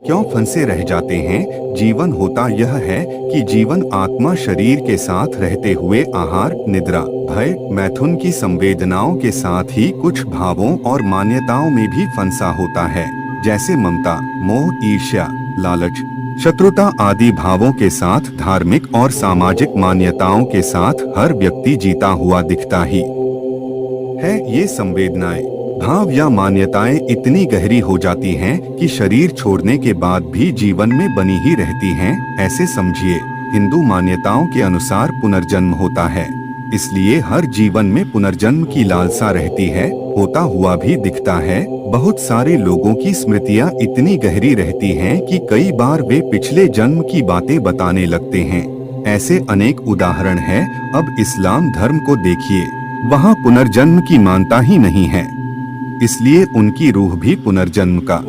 क्यों फंसे रह जाते हैं। जीवन होता यह है कि जीवन आत्मा शरीर के साथ रहते हुए आहार, निद्रा, भय, मैथुन की संवेदनाओं के साथ ही कुछ भावों और मान्यताओं में भी फंसा होता है, जैसे ममता, मोह, ईर्ष्या, लालच, शत्रुता आदि भावों के साथ धार्मिक और सामाजिक मान्यताओं के साथ हर व्यक्ति जीता हुआ दिखता ही है। ये संवेदनाएं, भाव या मान्यताएं इतनी गहरी हो जाती हैं कि शरीर छोड़ने के बाद भी जीवन में बनी ही रहती हैं। ऐसे समझिए, हिंदू मान्यताओं के अनुसार पुनर्जन्म होता है, इसलिए हर जीवन में पुनर्जन्म की लालसा रहती है, होता हुआ भी दिखता है। बहुत सारे लोगों की स्मृतियां इतनी गहरी रहती हैं कि कई बार वे पिछले जन्म की बातें बताने लगते हैं। ऐसे अनेक उदाहरण हैं। अब इस्लाम धर्म को देखिए, वहाँ पुनर्जन्म की मानता ही नहीं है, इसलिए उनकी रूह भी पुनर्जन्म का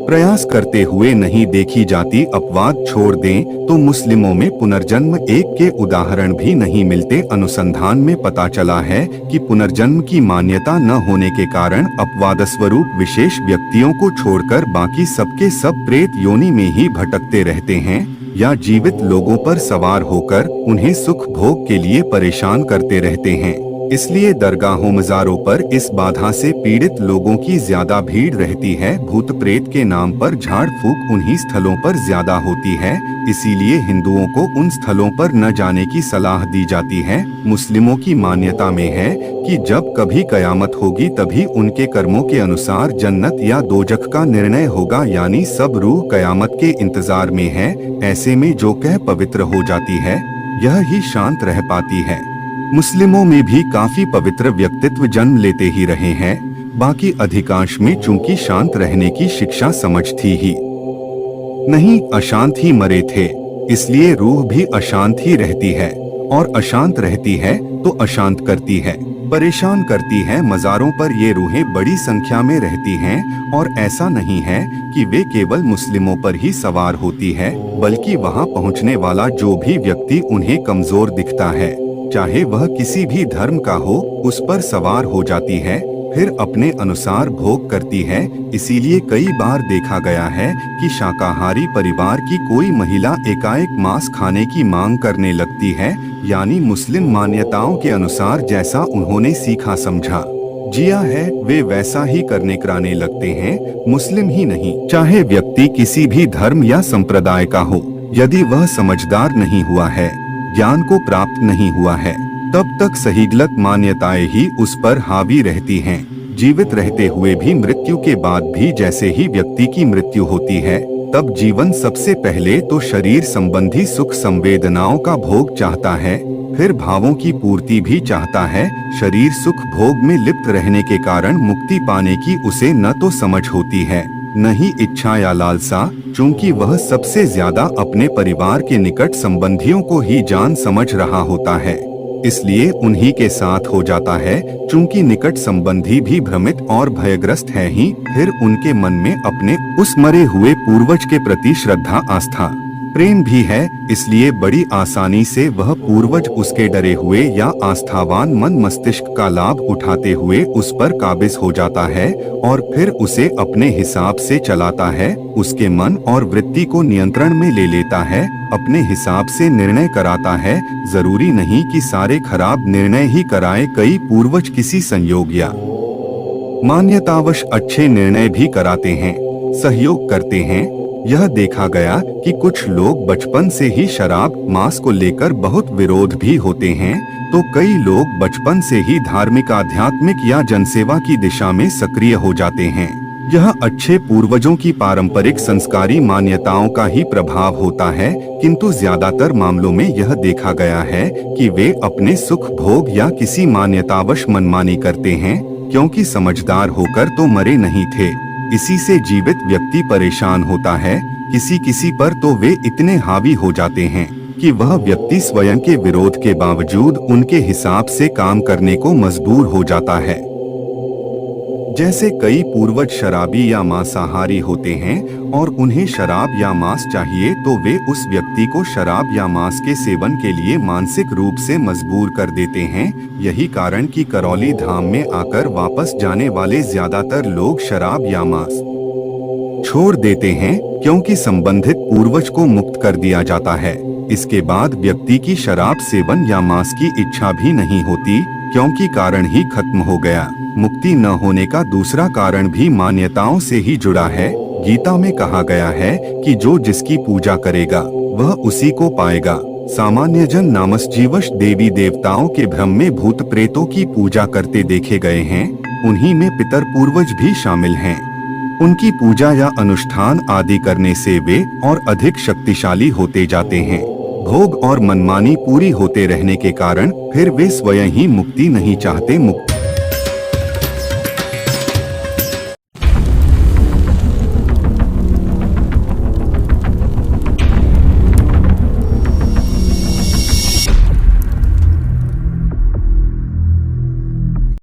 प्रयास करते हुए नहीं देखी जाती। अपवाद छोड़ दें तो मुस्लिमों में पुनर्जन्म एक के उदाहरण भी नहीं मिलते। अनुसंधान में पता चला है कि पुनर्जन्म की मान्यता न होने के कारण अपवाद स्वरूप विशेष व्यक्तियों को छोड़कर बाकी सबके सब प्रेत योनि में ही भटकते रहते हैं या जीवित लोगों पर सवार होकर उन्हें सुख भोग के लिए परेशान करते रहते हैं। इसलिए दरगाहों, मज़ारों पर इस बाधा से पीड़ित लोगों की ज्यादा भीड़ रहती है। भूत प्रेत के नाम पर झाड़ फूक उन्हीं स्थलों पर ज्यादा होती है, इसीलिए हिंदुओं को उन स्थलों पर न जाने की सलाह दी जाती है। मुस्लिमों की मान्यता में है कि जब कभी कयामत होगी तभी उनके कर्मों के अनुसार जन्नत या दोजख का निर्णय होगा, यानी सब रूह कयामत के इंतजार में है। ऐसे में जो कह पवित्र हो जाती है, यह ही शांत रह पाती है। मुस्लिमों में भी काफी पवित्र व्यक्तित्व जन्म लेते ही रहे हैं, बाकी अधिकांश में चूंकि शांत रहने की शिक्षा समझ थी ही नहीं, अशांत ही मरे थे, इसलिए रूह भी अशांत ही रहती है, और अशांत रहती है तो अशांत करती है, परेशान करती है। मज़ारों पर ये रूहें बड़ी संख्या में रहती हैं, और ऐसा नहीं है कि वे केवल मुस्लिमों पर ही सवार होती है, बल्कि वहां पहुंचने वाला जो भी व्यक्ति उन्हें कमजोर दिखता है, चाहे वह किसी भी धर्म का हो, उस पर सवार हो जाती है, फिर अपने अनुसार भोग करती है। इसीलिए कई बार देखा गया है कि शाकाहारी परिवार की कोई महिला एकाएक मांस खाने की मांग करने लगती है, यानी मुस्लिम मान्यताओं के अनुसार जैसा उन्होंने सीखा समझा जिया है, वे वैसा ही करने कराने लगते हैं। मुस्लिम ही नहीं, चाहे व्यक्ति किसी भी धर्म या संप्रदाय का हो, यदि वह समझदार नहीं हुआ है, ज्ञान को प्राप्त नहीं हुआ है, तब तक सही गलत मान्यताएं ही उस पर हावी रहती हैं। जीवित रहते हुए भी मृत्यु के बाद भी जैसे ही व्यक्ति की मृत्यु होती है, तब जीवन सबसे पहले तो शरीर संबंधी सुख संवेदनाओं का भोग चाहता है, फिर भावों की पूर्ति भी चाहता है। शरीर सुख भोग में लिप्त रहने के कारण मुक्ति पाने की उसे न तो समझ होती है, न ही इच्छा या लालसा, चूंकि वह सबसे ज्यादा अपने परिवार के निकट संबंधियों को ही जान समझ रहा होता है, इसलिए उन्हीं के साथ हो जाता है। चूंकि निकट संबंधी भी भ्रमित और भयग्रस्त है ही, फिर उनके मन में अपने उस मरे हुए पूर्वज के प्रति श्रद्धा, आस्था, प्रेम भी है, इसलिए बड़ी आसानी से वह पूर्वज उसके डरे हुए या आस्थावान मन मस्तिष्क का लाभ उठाते हुए उस पर काबिज हो जाता है और फिर उसे अपने हिसाब से चलाता है, उसके मन और वृत्ति को नियंत्रण में ले लेता है, अपने हिसाब से निर्णय कराता है। जरूरी नहीं कि सारे खराब निर्णय ही कराए, कई पूर्वज किसी संयोग या मान्यतावश अच्छे निर्णय भी कराते हैं, सहयोग करते हैं। यह देखा गया कि कुछ लोग बचपन से ही शराब, मांस को लेकर बहुत विरोध भी होते हैं, तो कई लोग बचपन से ही धार्मिक, आध्यात्मिक या जनसेवा की दिशा में सक्रिय हो जाते हैं। यह अच्छे पूर्वजों की पारंपरिक संस्कारी मान्यताओं का ही प्रभाव होता है, किंतु ज्यादातर मामलों में यह देखा गया है कि वे अपने सुख भोग या किसी मान्यतावश मनमानी करते हैं, क्योंकि समझदार होकर तो मरे नहीं थे। इसी से जीवित व्यक्ति परेशान होता है, किसी किसी पर तो वे इतने हावी हो जाते हैं कि वह व्यक्ति स्वयं के विरोध के बावजूद उनके हिसाब से काम करने को मजबूर हो जाता है। जैसे कई पूर्वज शराबी या मांसाहारी होते हैं और उन्हें शराब या मांस चाहिए, तो वे उस व्यक्ति को शराब या मांस के सेवन के लिए मानसिक रूप से मजबूर कर देते हैं। यही कारण कि करौली धाम में आकर वापस जाने वाले ज्यादातर लोग शराब या मांस छोड़ देते हैं, क्योंकि संबंधित पूर्वज को मुक्त कर दिया जाता है। इसके बाद व्यक्ति की शराब सेवन या मांस की इच्छा भी नहीं होती, क्योंकि कारण ही खत्म हो गया। मुक्ति न होने का दूसरा कारण भी मान्यताओं से ही जुड़ा है। गीता में कहा गया है कि जो जिसकी पूजा करेगा वह उसी को पाएगा। सामान्य जन नामसजीवश देवी देवताओं के भ्रम में भूत प्रेतों की पूजा करते देखे गए हैं। उन्हीं में पितर पूर्वज भी शामिल हैं। उनकी पूजा या अनुष्ठान आदि करने से वे और अधिक शक्तिशाली होते जाते हैं। भोग और मनमानी पूरी होते रहने के कारण फिर वे स्वयं ही मुक्ति नहीं चाहते। मुक्त